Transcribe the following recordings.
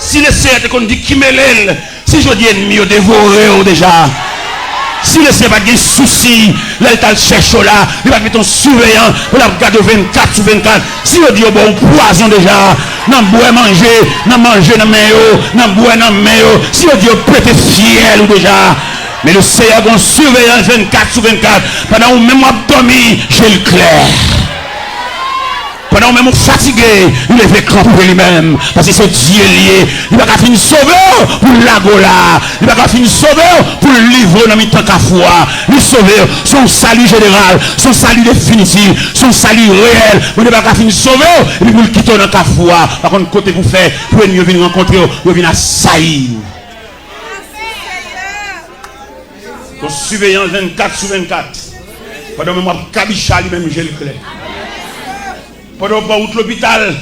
Si le Seigneur te dit qui me l'aile, si je dis ennemi, dévoré déjà. Si le Seigneur n'a pas de soucis, là il t'a le cherche là, il va mettre ton surveillant pour la garder 24 sur 24. Si on dit bon poison déjà, non boire manger, non manger dans mayo, non boire dans mayo. Si on dit prêter fiel ou déjà. Mais le Seigneur a un surveillant 24 sur 24. Pendant où même dormi, j'ai le clair. Pendant même fatigué, il est fait camper lui-même. Parce que c'est Dieu lié. Il va pas finir sauveur pour l'agola. Il va pas finir sauveur pour le livre dans le temps qu'à foi. Le sauveur, son salut général, son salut définitif, son salut réel. Il ne va pas finir sauveur et puis vous le quittez dans la foi. Par contre, côté vous faites, vous venez venir rencontrer, vous venez assaillir. Donc, surveillant 24 sur 24. Pendant que moi, Kabicha lui-même, j'ai le clair. Pendant que l'hôpital,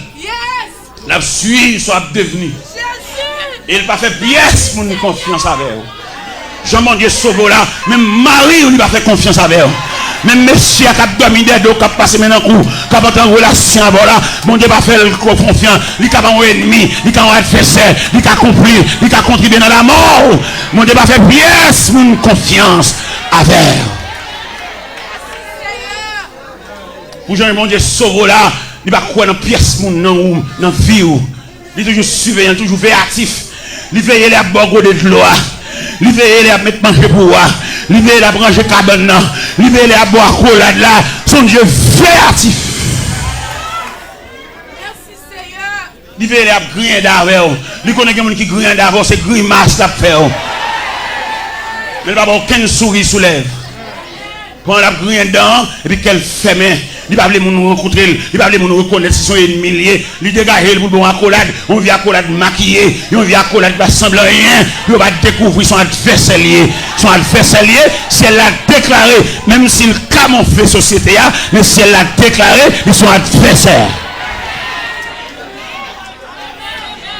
la suite soit devenue. Et il n'a pas fait pièce pour nous confiance avec eux. Jean Dieu sauve là, même Marie, il n'a pas fait confiance avec eux. Même monsieur qui a dormi des dos, qui a passé maintenant coup, qui a pas en relation avec là, mon Dieu n'a pas fait confiance. Il a un ennemi, il a un adversaire, il a compris, il a contribué dans la mort. Mon Dieu n'a pas fait pièce pour nous confiance avec eux. Pour Jean mon Dieu sauve là, il va croire dans pièce dans la vie. Il est toujours surveillant, toujours véatif. Il veille à boire de l'eau. Il veille à mettre manger pour moi. Il veille à brancher cabane. Il veille à boire cola là. Son Dieu véatif. Merci Seigneur. Il veille à griller d'avant. Il connaît quelqu'un qui grille d'avant, c'est grimace à faire. Mais il va avoir aucune souris sous lèvres. Quand on a grillé dedans, et puis qu'elle fait main. Il va nous rencontrer, il va nous reconnaître si son ennemi. Il dégage pour bon accolade, on vient accolade maquillé, on vient accolade pas semblant rien, il va découvrir son adversaire lié. Son adversaire lié, si elle l'a déclaré, même s'il camoufle société, mais si elle l'a déclaré, ils sont adversaires.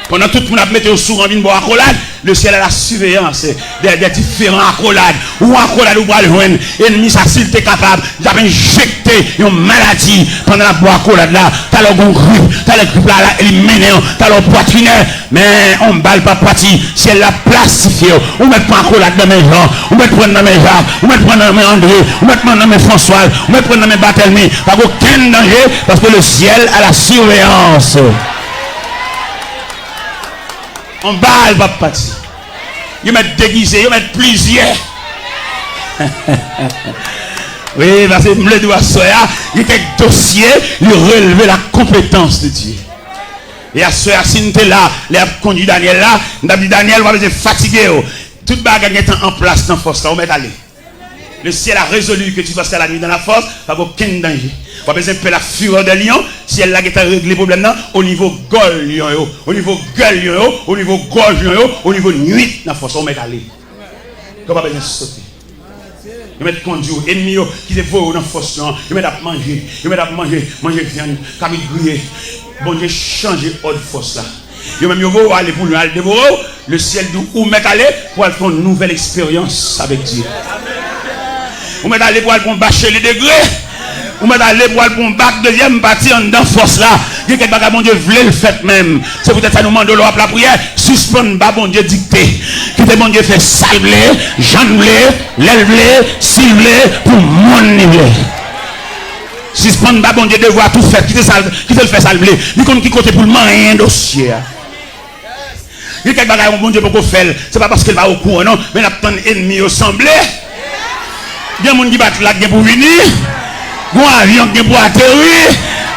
Pendant tout le monde a mis au sourd en vin boire accolade, le ciel a la surveillance des différents accolades. Ou accolade ou le joindre, ennemi, ça s'il était capable, il a injecté une maladie pendant la boire accolade là. T'as le bon grippe, t'as le grippe là, éliminé, t'as le poitrinaire, mais on ne balle pas parti. Si elle l'a plastifié, on met pas accolade dans mes gens, on met prendre dans mes Jacques, on met prendre dans mes André, on met prendre dans mes François, on met prendre dans mes Barthélemy. Pas aucun danger parce que le ciel a la surveillance. On balle pas parti. Ils mettent déguisé, ils mettent plusieurs. Oui, parce que le doigt soya, il était dossier, il relevait la compétence de Dieu. Et à ce moment là, les a conduit Daniel là, on a dit Daniel, on va être fatigué. Toute bagarre est en place dans la force, on va aller. Le ciel a résolu que tu vas passer la nuit dans la force, pas aucun danger. On va besoin de la fureur des lions, si elle a réglé le problème au niveau gueule lion, au niveau gueule lion, au niveau gorge lion, au niveau nuit dans la force, on va aller. On va besoin de sauter. Ils mettent conduire, ennemis qui se voient dans la force, ils mettent à manger, manger viande, comme ils grillent. Bon Dieu, changer ordre force là. Ils même vont aller pour le dévorer, le ciel d'où mettre aller pour faire une nouvelle expérience avec Dieu. On met aller pour aller bâcher les degrés. On met aller pour aller bac deuxième partie en dedans force là. Il y a quelque chose bon Dieu voulait le faire même. C'est peut-être ça nous demande de l'eau la prière. Suspendre bas bon Dieu dicté. Qui te bon Dieu fait salblé, janblé, lève-lé, ciblé pour mon niveau. Suspendre bas bon Dieu devoir tout faire. Qui te le fait salblé. Il compte qui côté pour le un dossier. Il y a quelque chose bon Dieu pour faire. C'est pas parce qu'il va au courant non, mais il a tant d'ennemis assemblés. Il y a des gens qui battent la guerre pour venir. Bon avion qui pour atterrir.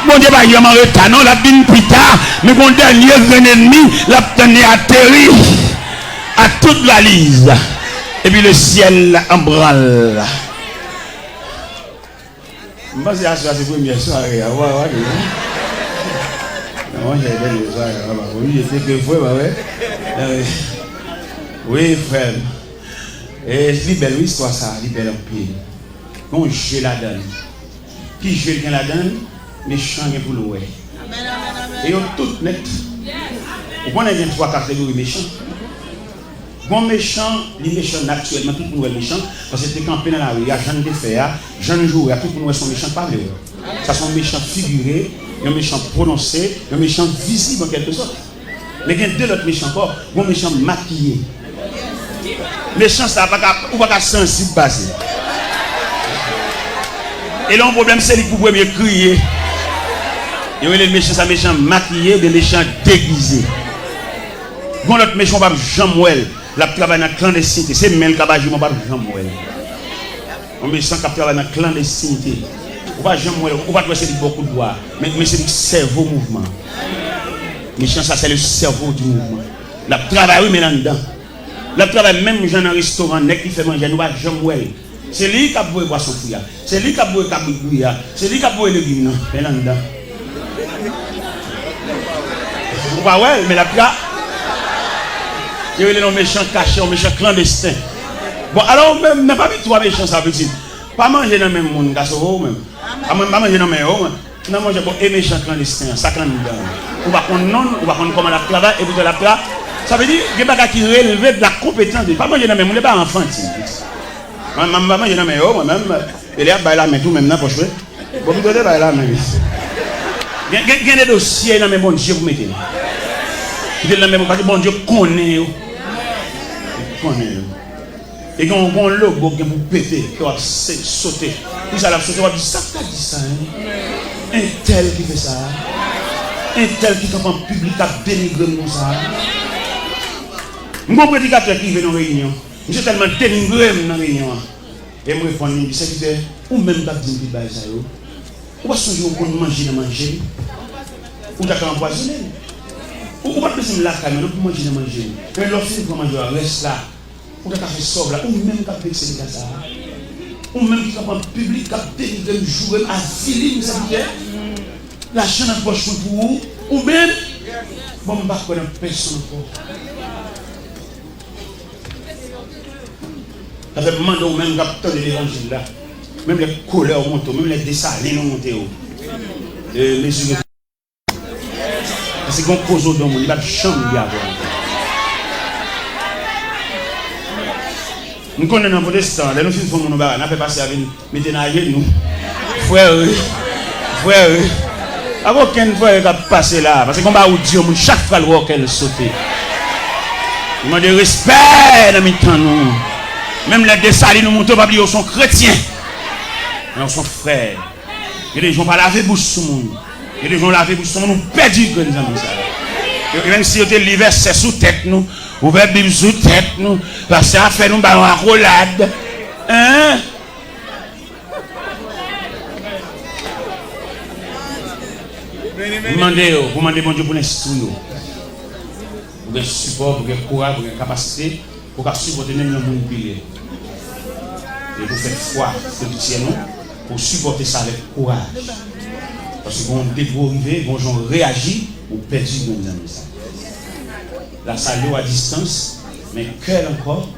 Bon Dieu, il y a un retard. Non, la bin plus tard. Mais mon dernier ennemi, la tenue atterri à toute la lise. Et puis le ciel en branle. Je pense que c'est la première soirée. Oui, frère. Et c'est belle histoire ça, c'est belle en pied. Bon, je la donne. Qui je la donne, méchant pour le. Et on tout net. Vous connaissez bien trois catégories méchants. Bon méchant, les méchants naturellement, tout le monde est méchant. Parce que c'est campé dans la rue, il y a gens de faire, gens de jouer, tout le monde sont méchants par eux. Ça sont méchants figurés, ils sont méchants prononcés, ils sont méchants visibles en quelque sorte. Mais il y a deux autres méchants encore, un méchant maquillé. Méchant, ça va pas sensible passer. Et là, le problème, c'est qu'il peut mieux crier. Et les méchants, ça méchant maquillé, des méchants déguisés. Bon, l'autre méchant, pas Jean-Mouel, la travaille dans la clandestinité. C'est même le cabage, pas Jean-Mouel. Un méchant qui travaille dans la clandestinité. On va Jean-Mouel, on va trouver beaucoup de doigts. Mais c'est le cerveau mouvement. Méchant, ça, c'est le cerveau du mouvement. La travaille, oui, mais là-dedans. La travaille, même dans un restaurant, qui fait manger, nous va Jean-Mouel. C'est lui qui a beau boire son fouillard. C'est lui qui a beau cabouillard. C'est lui qui a beau le guimnon. Mais là-dedans. On va ouais, mais la plat. Il y a des méchants cachés, des méchants clandestins. Bon, alors, même, n'a pas mis trois méchants, ça veut dire. Pas manger dans le même monde, garçon, même. Pas manger dans le même monde. Non, manger pour les méchants clandestins, ça clandestin. On va prendre non, on va prendre comment la travail et vous la plat. Ça veut dire qu'il y a des gens qui relèvent de la compétence. Pas manger dans le même monde, pas enfantine. Maman, je n'ai pas moi-même. Et là, la main tout même dans poche. Bon, vous donnez la main. Il y a des dossiers dans mes bon Dieu, vous mettez. Il y a des dossiers parce que bon Dieu connaît. Et quand on logo qui vous péter, qui va sauter. Puis ça va sauter, on va dire ça, ça dit ça. Un tel qui fait ça. Un tel qui fait en public à dénigrer comme ça. Mon prédicateur qui vient dans la réunion. Je suis tellement dénigré dans la réunion. Et je me réponds, je dis, ou même pas dire que ça. Ou pas songer au manger dans manger. Ou d'accord empoisonné. Ou pas penser la caméra pour manger dans manger. Mais lorsque vous mangez, reste là. Ou d'accord faire sauve là. Ou même pas penser à ça. Ou même qui en public, qui a dénigré, jouer à filer, ça veut dire. La chaîne en poche pour vous. Ou même, bon, je ne connais personne encore. Ça fait demander même capteur de l'évangile là. Même les couleurs montent, même les dessalines montent. Parce qu'on cause au don, il va chambre y avoir. Nous connaissons un protestant, nous faisons mon bar, on peut passer avec nous, mettez dans la nous. Frère, avant qu'une fois il va passer là, parce qu'on va au Dieu, chaque fois le roi qu'elle saute. Il m'a dit respect dans mes temps nous. Même les dessalines nous montent, pas sont chrétiens. Ils sont frères. Il y a des gens qui ne laver bouche sur le monde. Il y a des gens qui laver bouche sur le monde, nous perdons que nous avons ça. Et même si l'hiver c'est sous tête nous, ouvert la Bible sous tête nous, parce que ça fait nous ballons à roulade. Hein? Vous demandez bon Dieu pour l'instruire. Pour le support, pour le courage, pour la capacité, pour supporter les gens qui piller. Et vous faites foi, pour supporter ça avec courage. Parce que quand vous arrivez, quand vous réagissez, vous perdez dans les ça. La salle à distance, mais cœur encore.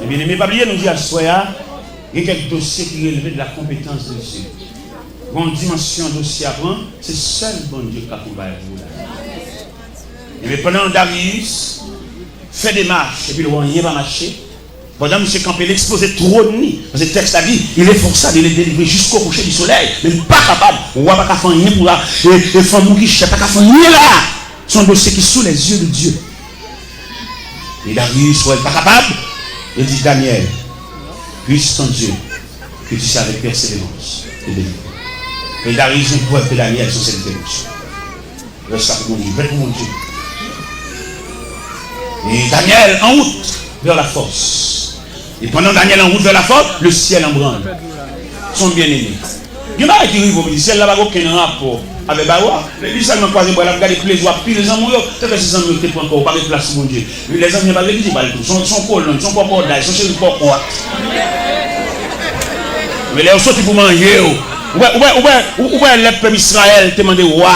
Et bien, mes papiers nous disent à Soya, il y a quelques dossiers qui relèvent de la compétence de Dieu. Quand une dimension dossier à prendre, c'est seul bon Dieu qui accompagne vous là. Et bien, pendant Darius fait des marches, et puis le roi n'y va marcher. Pendant que M. Campbell exposait trop de nuit, parce que le texte a dit, il est forçé de les délivrer jusqu'au coucher du soleil, mais pas capable. On ne va pas faire rien pour là, et les femmes qui ne pas faire rien là. Son dossier qui est sous les yeux de Dieu. Et Darius, soit pas capable, il dit Daniel, puisse ton Dieu, que tu sais avec persévérance te délivrer. Et Darius ne pouvait que Daniel sur cette dévotion. Reste ça pour mon Dieu, pour mon Dieu. Et Daniel en route vers la force. Et pendant Daniel en route vers la force, le ciel en branle. Son bien-aimé. Il y a qui arrive au ciel là-bas, aucun rapport avec Bawa. Les gens n'ont pas regardé tous les jours, puis les hommes, peut-être que ces hommes ne pas encore, pas de place pour mon Dieu. Les hommes n'ont pas de tout. Son colon, son corps d'ail, son chéri corps. Mais les autres, pour manger. Où est le peuple Israël te demandé roi?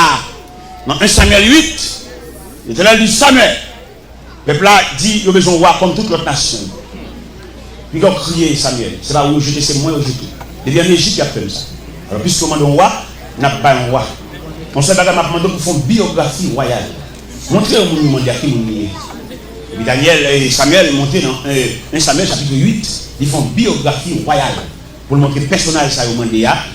Dans 1 Samuel 8, il était là, il dit Samuel. Le peuple là dit il a besoin de roi comme toute l'autre nation. Il a crié Samuel. C'est pas où jeter, c'est moi où jeter. Depuis en Égypte, il a fait ça. Alors, puisqu'on demande un roi, on n'a pas un roi. On sait pas qu'on m'a demandé pour faire une biographie royale. Montrer au monde à qui nous est. Et puis Daniel et Samuel monté dans 1 Samuel chapitre 8, ils font une biographie royale. Pour le montrer le personnage, ça, au monde,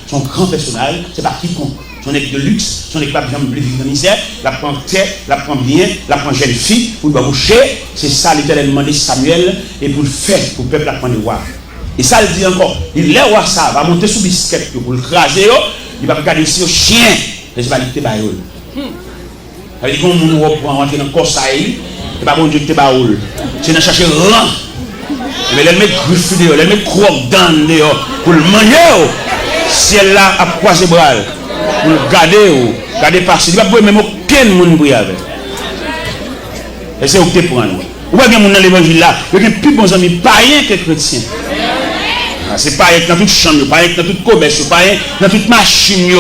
son grand personnage, c'est pas quiconque. son équipe de luxe, son équipe de vivre dans la misère, la prend terre, la prend bien, la prend jeune fille, pour le boucher. C'est ça l'Éternel demandé Samuel et pour le faire, pour le peuple apprendre le roi. Et ça, il dit encore, il les rois ça va monter sous biscuit pour le craser, il va regarder aussi au chien, et je vais aller te bailler. Ça veut dire qu'on nous reprend rentrer dans le corps ça, et pas bon Dieu te baille. C'est dans chercher rang. Mais elle met griffe dehors, elle met croque dans dehors pour le manger. Si elle là a croisé bras pour le garder passer, il va pas même aucun monde pour y avec. Et c'est où tu prends. Ou bien mon dans l'évangile là, il y a plus bons amis païens que chrétiens. C'est pas dans toute chambre, pas dans toute commerce, pas dans toute machine.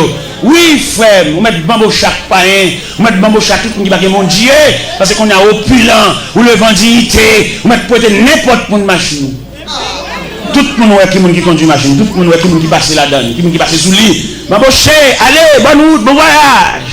Oui, frère, vous mettez bambou chaque païen, vous mettez bambou chaque tout qui va mon Dieu, parce qu'on a opulent, ou le vendité, vous mettez peut-être n'importe quelle machine. Tout le monde qui conduit machine, tout le monde qui passe là-dedans, qui passe sous lui. Bambou allez, bonne route, bon voyage.